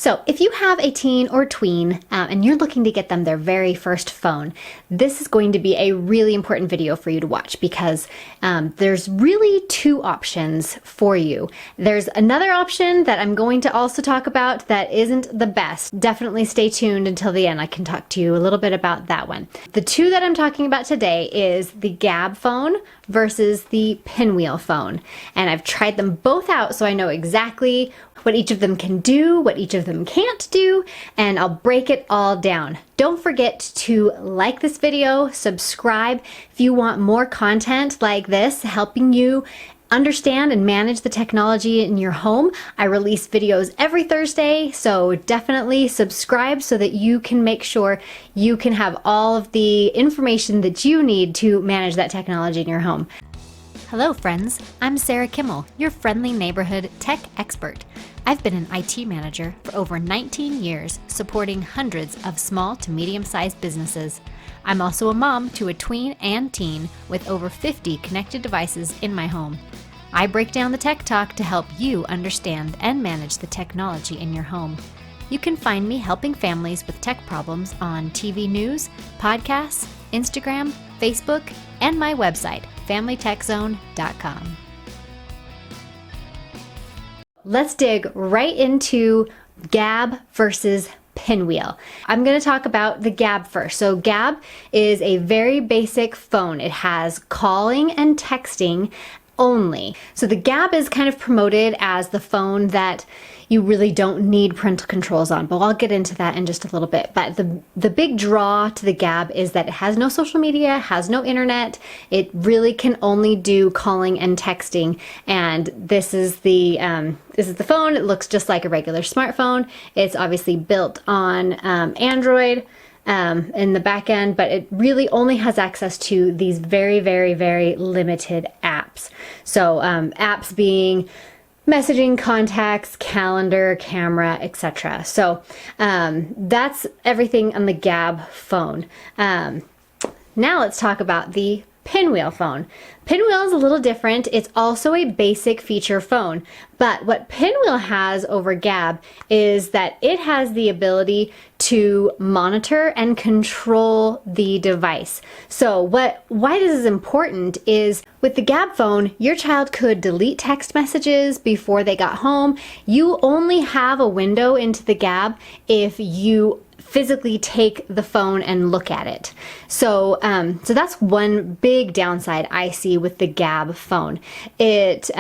So if you have a teen or tween and you're looking to get them their very first phone, this is going to be a really important video for you to watch because there's really two options for you. There's another option that I'm going to also talk about that isn't the best. Definitely stay tuned until the end. I can talk to you a little bit about that one. The two that I'm talking about today is the Gabb phone versus the Pinwheel phone. And I've tried them both out so I know exactly what each of them can do, what each of them can't do, and I'll break it all down. Don't forget to like this video, subscribe if you want more content like this, helping you understand and manage the technology in your home. I release videos every Thursday, so definitely subscribe so that you can make sure you can have all of the information that you need to manage that technology in your home. Hello friends, I'm Sarah Kimmel, your friendly neighborhood tech expert. I've been an IT manager for over 19 years, supporting hundreds of small to medium-sized businesses. I'm also a mom to a tween and teen with over 50 connected devices in my home. I break down the tech talk to help you understand and manage the technology in your home. You can find me helping families with tech problems on TV news, podcasts, Instagram, Facebook, and my website, FamilyTechZone.com. Let's dig right into Gabb versus Pinwheel. I'm going to talk about the Gabb first. So Gabb is a very basic phone. It has calling and texting only. So the Gabb is kind of promoted as the phone that you really don't need parental controls on, but I'll get into that in just a little bit. But the big draw to the Gabb is that it has no social media, has no internet. It really can only do calling and texting. And this is the phone. It looks just like a regular smartphone. It's obviously built on Android in the back end, but it really only has access to these very, very, very limited apps. So apps being messaging, contacts, calendar, camera, etc. So that's everything on the Gabb phone. Now let's talk about the Pinwheel phone. Pinwheel is a little different. It's also a basic feature phone, but what Pinwheel has over Gabb is that it has the ability to monitor and control the device. So why this is important is with the Gabb phone, your child could delete text messages before they got home. You only have a window into the Gabb if you physically take the phone and look at it. So that's one big downside I see with the Gabb phone. It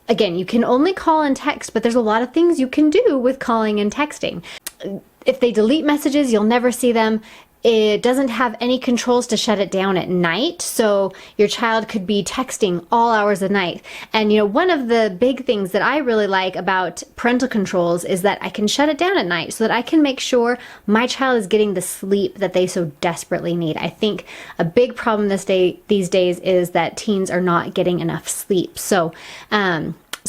again, you can only call and text, but there's a lot of things you can do with calling and texting. If they delete messages, you'll never see them. It doesn't have any controls to shut it down at night, so your child could be texting all hours of night. And one of the big things that I really like about parental controls is that I can shut it down at night so that I can make sure my child is getting the sleep that they so desperately need. I think a big problem these days is that teens are not getting enough sleep. So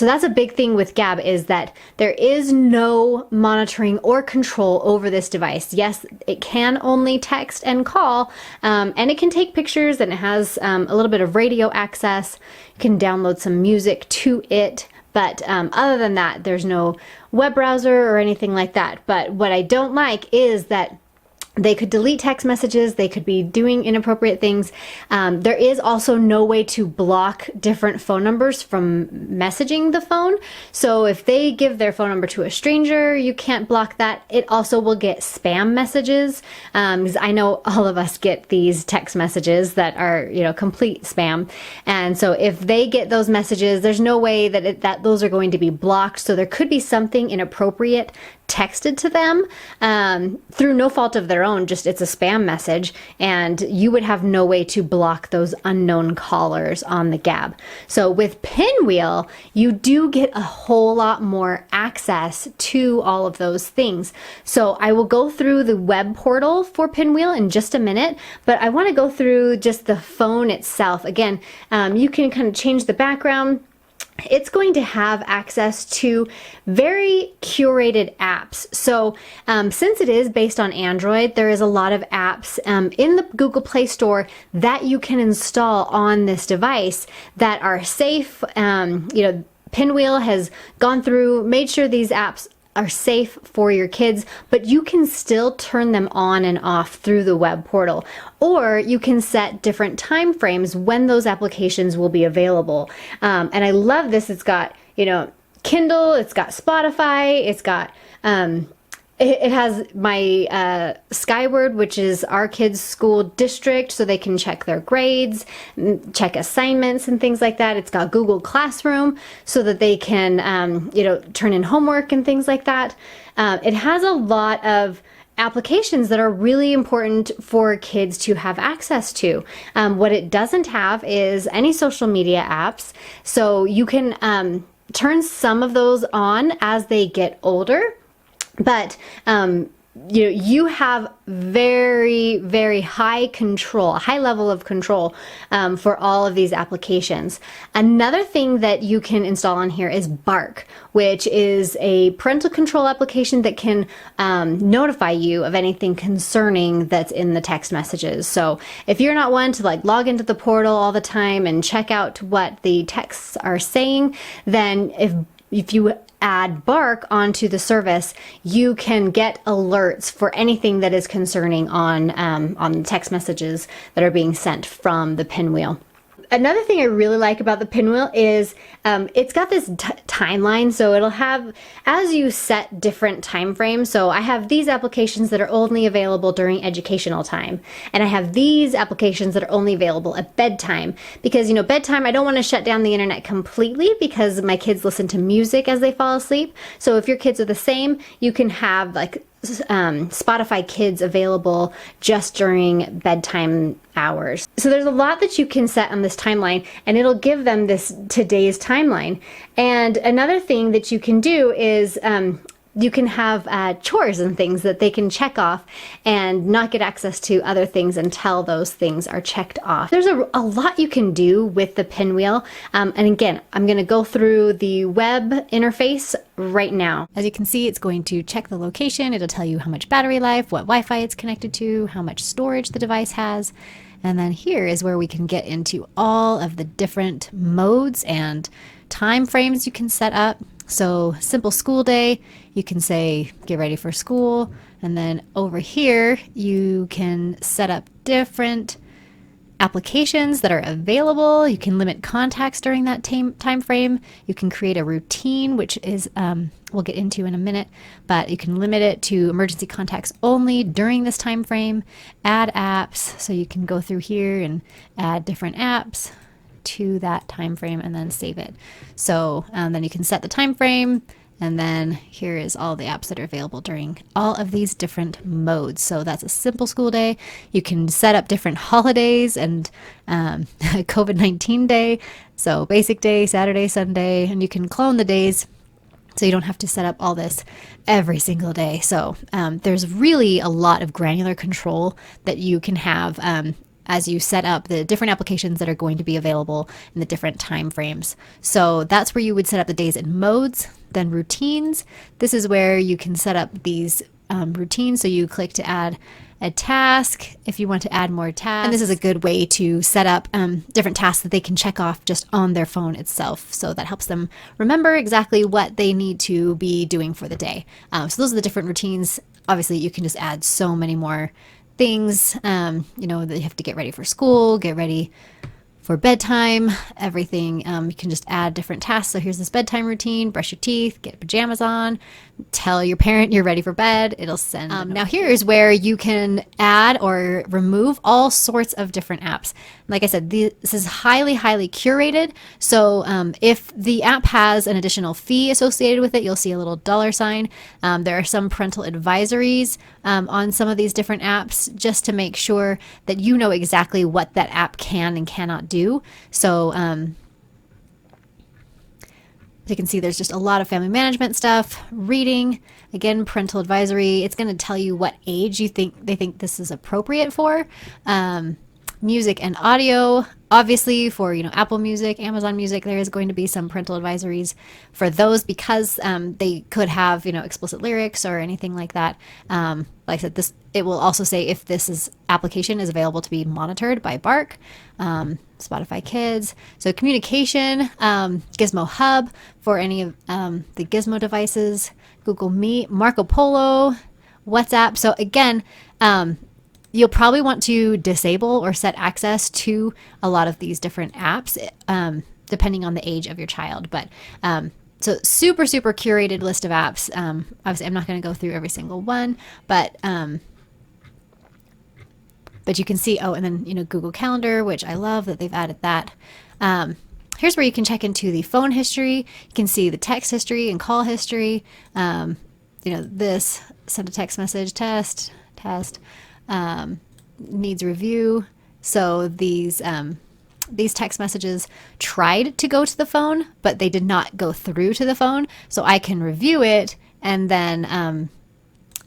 that's a big thing with Gabb, is that there is no monitoring or control over this device. Yes, it can only text and call, and it can take pictures, and it has a little bit of radio access. You can download some music to it, but other than that, there's no web browser or anything like that. But what I don't like is that they could delete text messages, they could be doing inappropriate things. There is also no way to block different phone numbers from messaging the phone. So if they give their phone number to a stranger, you can't block that. It also will get spam messages. Because I know all of us get these text messages that are, complete spam. And so if they get those messages, there's no way that those are going to be blocked. So there could be something inappropriate texted to them through no fault of their own, just it's a spam message, and you would have no way to block those unknown callers on the Gabb. So with Pinwheel, you do get a whole lot more access to all of those things. So I will go through the web portal for Pinwheel in just a minute, but I want to go through just the phone itself. Again, you can kind of change the background. It's going to have access to very curated apps. So since it is based on Android, there is a lot of apps in the Google Play Store that you can install on this device that are safe. Pinwheel has gone through, made sure these apps are safe for your kids, but you can still turn them on and off through the web portal. Or you can set different time frames when those applications will be available. And I love this. It's got, Kindle, it's got Spotify, it's got, it has my Skyward, which is our kids' school district, so they can check their grades, check assignments and things like that. It's got Google Classroom so that they can, turn in homework and things like that. It has a lot of applications that are really important for kids to have access to. What it doesn't have is any social media apps, so you can turn some of those on as they get older. But you have very, very high control, a high level of control for all of these applications. Another thing that you can install on here is Bark, which is a parental control application that can notify you of anything concerning that's in the text messages. So if you're not one to log into the portal all the time and check out what the texts are saying, then if you add Bark onto the service, you can get alerts for anything that is concerning on text messages that are being sent from the Pinwheel. Another thing I really like about the Pinwheel is it's got this timeline, so it'll have, as you set different time frames, so I have these applications that are only available during educational time, and I have these applications that are only available at bedtime, because bedtime, I don't want to shut down the internet completely because my kids listen to music as they fall asleep. So if your kids are the same, you can have Spotify Kids available just during bedtime hours. So there's a lot that you can set on this timeline, and it'll give them this today's timeline. And another thing that you can do is you can have chores and things that they can check off and not get access to other things until those things are checked off. There's a lot you can do with the Pinwheel. And again, I'm going to go through the web interface right now. As you can see, it's going to check the location. It'll tell you how much battery life, what Wi-Fi it's connected to, how much storage the device has. And then here is where we can get into all of the different modes and time frames you can set up. So simple school day, you can say get ready for school, and then over here you can set up different applications that are available. You can limit contacts during that time frame. You can create a routine, which is we'll get into in a minute, but you can limit it to emergency contacts only during this time frame. Add apps, so you can go through here and add different apps to that time frame and then save it. So then you can set the time frame, and then here is all the apps that are available during all of these different modes. So that's a simple school day. You can set up different holidays and COVID-19 day. So basic day, Saturday, Sunday, and you can clone the days, so you don't have to set up all this every single day. So there's really a lot of granular control that you can have as you set up the different applications that are going to be available in the different time frames. So that's where you would set up the days in modes. Then routines. This is where you can set up these routines. So you click to add a task if you want to add more tasks. And this is a good way to set up different tasks that they can check off just on their phone itself. So that helps them remember exactly what they need to be doing for the day. So those are the different routines. Obviously, you can just add so many more things, that you have to get ready for school, get ready for bedtime, everything. You can just add different tasks. So here's this bedtime routine: brush your teeth, get pajamas on, tell your parent you're ready for bed. It'll send. Now here's where you can add or remove all sorts of different apps. Like I said, this is highly, highly curated. So if the app has an additional fee associated with it, you'll see a little $sign. There are some parental advisories on some of these different apps, just to make sure that you know exactly what that app can and cannot do. So as you can see, there's just a lot of family management stuff, reading, again, parental advisory. It's going to tell you what age they think this is appropriate for. Music and audio, obviously for Apple Music, Amazon Music, there is going to be some parental advisories for those, because they could have explicit lyrics or anything like that. Like I said, it will also say if this application is available to be monitored by Bark. Spotify Kids. So communication, Gizmo Hub for any of the Gizmo devices, Google Meet, Marco Polo, WhatsApp. So again, you'll probably want to disable or set access to a lot of these different apps, depending on the age of your child. But so super, super curated list of apps. Obviously, I'm not going to go through every single one, but you can see, and then, Google Calendar, which I love that they've added that. Here's where you can check into the phone history. You can see the text history and call history. This send a text message, test, needs review. So these text messages tried to go to the phone, but they did not go through to the phone. So I can review it, and then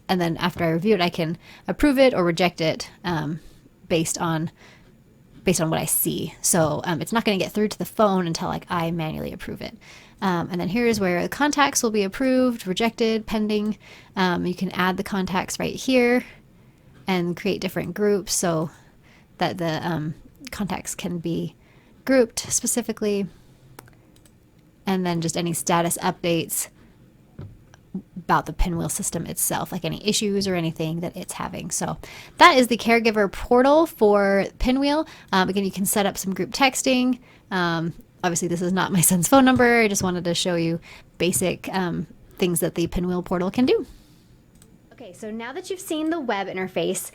after I review it, I can approve it or reject it based on what I see. So it's not going to get through to the phone until I manually approve it. And then here's where the contacts will be approved, rejected, pending. You can add the contacts right here and create different groups so that the contacts can be grouped specifically. And then just any status updates about the Pinwheel system itself, like any issues or anything that it's having. So that is the caregiver portal for Pinwheel. Again, you can set up some group texting. Obviously, this is not my son's phone number. I just wanted to show you basic things that the Pinwheel portal can do. Okay, so now that you've seen the web interface,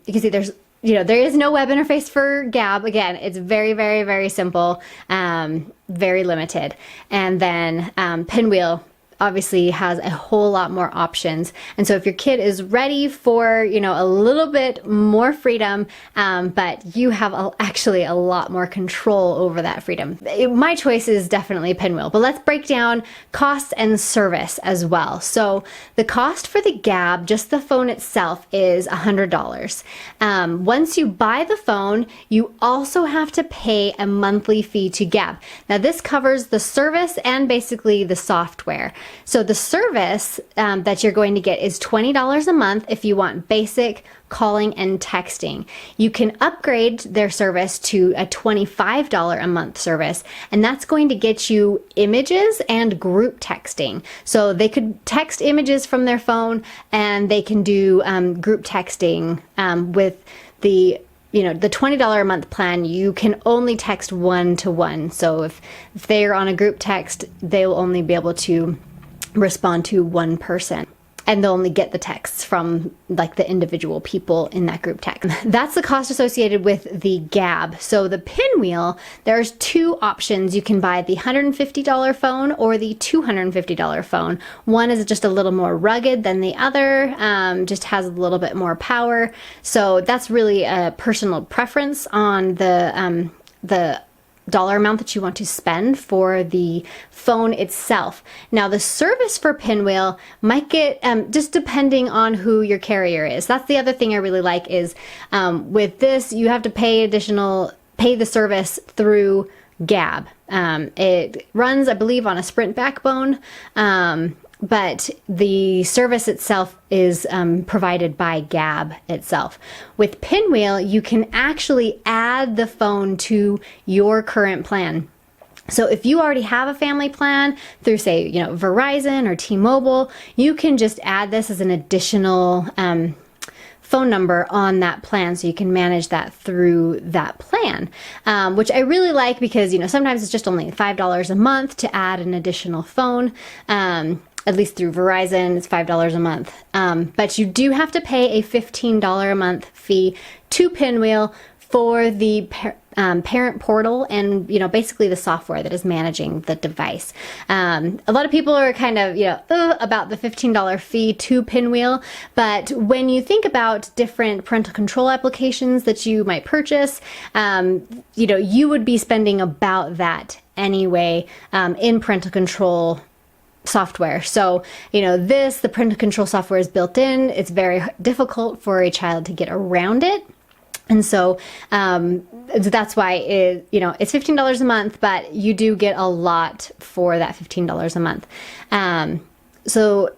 you can see there is no web interface for Gabb. Again, it's very, very, very simple, very limited. And then Pinwheel obviously has a whole lot more options. And so if your kid is ready for, a little bit more freedom, but you have actually a lot more control over that freedom. My choice is definitely Pinwheel, but let's break down cost and service as well. So the cost for the Gabb, just the phone itself, is $100. Once you buy the phone, you also have to pay a monthly fee to Gabb. Now this covers the service and basically the software. So the service that you're going to get is $20 a month if you want basic calling and texting. You can upgrade their service to a $25 a month service, and that's going to get you images and group texting. So they could text images from their phone, and they can do group texting with the $20 a month plan. You can only text one-to-one. So if they're on a group text, they will only be able to respond to one person, and they'll only get the texts from the individual people in that group text. That's the cost associated with the Gabb. So the Pinwheel, there's two options. You can buy the $150 phone or the $250 phone. One is just a little more rugged than the other, just has a little bit more power. So that's really a personal preference on the dollar amount that you want to spend for the phone itself. Now the service for Pinwheel might get, just depending on who your carrier is. That's the other thing I really like is with this, you have to pay the service through Gabb. It runs, I believe, on a Sprint backbone, but the service itself is provided by Gabb itself. With Pinwheel, you can actually add the phone to your current plan. So if you already have a family plan through, say, Verizon or T-Mobile, you can just add this as an additional phone number on that plan, so you can manage that through that plan, which I really like because sometimes it's just only $5 a month to add an additional phone. At least through Verizon, it's $5 a month. But you do have to pay a $15 a month fee to Pinwheel for the parent portal and, basically the software that is managing the device. A lot of people are kind of, about the $15 fee to Pinwheel. But when you think about different parental control applications that you might purchase, you would be spending about that anyway in parental control software. So, the parental control software is built in. It's very difficult for a child to get around it. And so that's why it's $15 a month, but you do get a lot for that $15 a month. So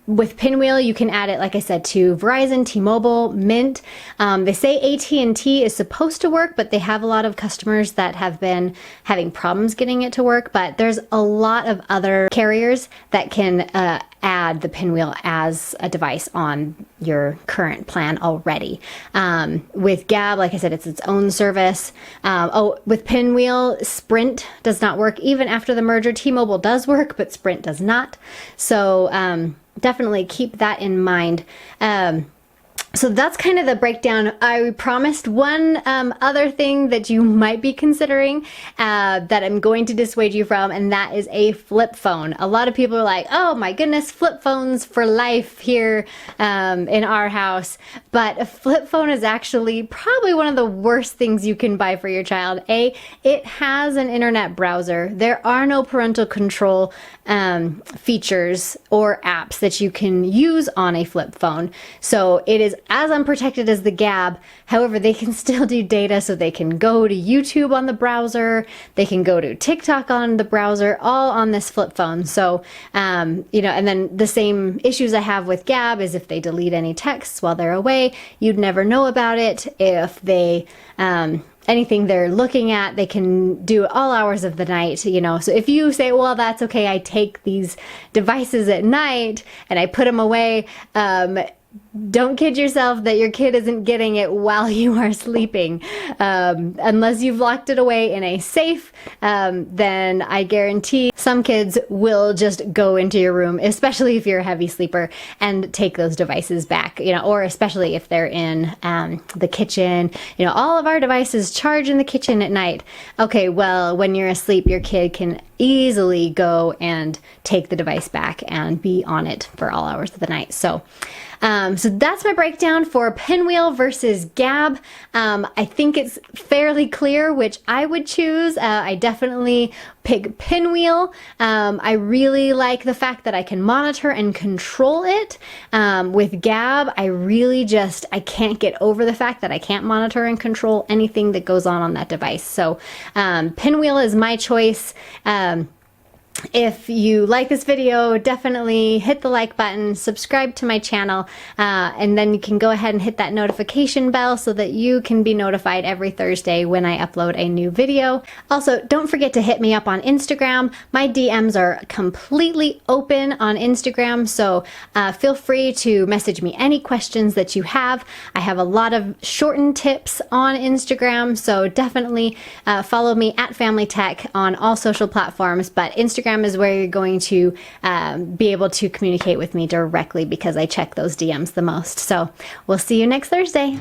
With Pinwheel, you can add it, like I said, to Verizon, T-Mobile, Mint. They say AT&T is supposed to work, but they have a lot of customers that have been having problems getting it to work. But there's a lot of other carriers that can add the Pinwheel as a device on your current plan already. With Gabb, like I said, it's its own service. With Pinwheel, Sprint does not work. Even after the merger, T-Mobile does work, but Sprint does not. So definitely keep that in mind. So that's kind of the breakdown. I promised one other thing that you might be considering that I'm going to dissuade you from, and that is a flip phone. A lot of people are like, oh my goodness, flip phones for life here in our house. But a flip phone is actually probably one of the worst things you can buy for your child. It has an internet browser. There are no parental control features or apps that you can use on a flip phone. So it is as unprotected as the Gabb. However, they can still do data, so they can go to YouTube on the browser, they can go to TikTok on the browser, all on this flip phone. So, and then the same issues I have with Gabb is if they delete any texts while they're away, you'd never know about it. If they, anything they're looking at, they can do it all hours of the night, So if you say, well, that's okay, I take these devices at night and I put them away, don't kid yourself that your kid isn't getting it while you are sleeping. Unless you've locked it away in a safe, then I guarantee some kids will just go into your room, especially if you're a heavy sleeper, and take those devices back, or especially if they're in the kitchen. All of our devices charge in the kitchen at night. Okay, well, when you're asleep, your kid can easily go and take the device back and be on it for all hours of the night. So that's my breakdown for Pinwheel versus Gabb. I think it's fairly clear which I would choose. I definitely pick Pinwheel. I really like the fact that I can monitor and control it. With Gabb, I can't get over the fact that I can't monitor and control anything that goes on that device. So Pinwheel is my choice. If you like this video, definitely hit the like button, subscribe to my channel, and then you can go ahead and hit that notification bell so that you can be notified every Thursday when I upload a new video. Also, don't forget to hit me up on Instagram. My DMs are completely open on Instagram, so feel free to message me any questions that you have. I have a lot of shortened tips on Instagram, so definitely follow me at Family Tech on all social platforms, but Instagram is where you're going to be able to communicate with me directly because I check those DMs the most. So we'll see you next Thursday.